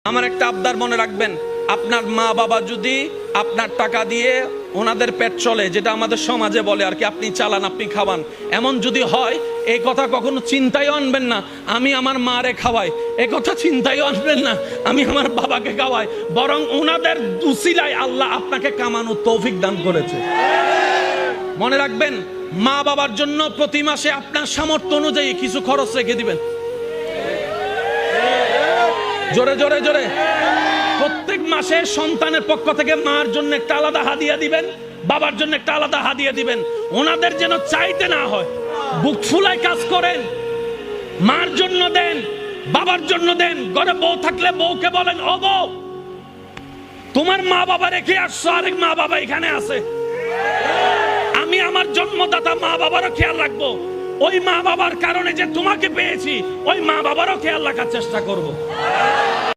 আমার একটা আবদার মনে রাখবেন, আপনার মা বাবা যদি আপনার টাকা দিয়ে ওনাদের পেট চলে, যেটা আমাদের সমাজে বলে আর কি, আপনি চালান আপনি খাওয়ান, এমন যদি হয় এই কথা কখনো চিন্তায় আনবেন না আমি আমার মারে খাওয়াই, এই কথা চিন্তায় আনবেন না আমি আমার বাবাকে খাওয়াই, বরং ওনাদের উসিলায় আল্লাহ আপনাকে কামানোর তৌফিক দান করেছে। মনে রাখবেন, মা বাবার জন্য প্রতি মাসে আপনার সামর্থ্য অনুযায়ী কিছু খরচ রেখে দিবেন। জোরে জোরে জোরে। প্রত্যেক মাসে সন্তানের পক্ষ থেকে মার জন্য একটা আলাদা হাদিয়া দিবেন, বাবার জন্য একটা আলাদা হাদিয়া দিবেন। ওনাদের যেন চাইতে না হয়, বুক ফুলায় কাজ করেন। মার জন্য দেন, বাবার জন্য দেন। ঘরে বউ থাকলে বউকে বলেন, ও বউ, তোমার মা বাবা রেখে আসছো, আরেক মা বাবা এখানে আছে, আমি আমার জন্মদাতা মা বাবারও খেয়াল রাখবো। ওই মা বাবার কারণে যে তোমাকে পেয়েছি, ওই মা বাবারও খেয়াল রাখার চেষ্টা করব।